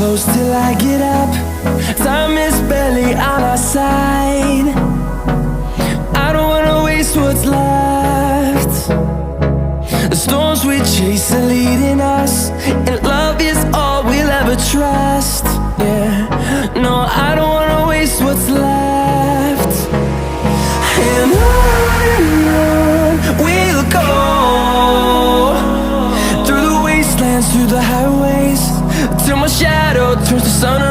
close till I get up. Time is barely on our side. I don't wanna waste what's left. The storms we chase are leading us, and love is all we'll ever trust. Yeah, no, I don't wanna waste what's left. And on we'll go, through the wastelands, through the highways, till my shadow turns to sun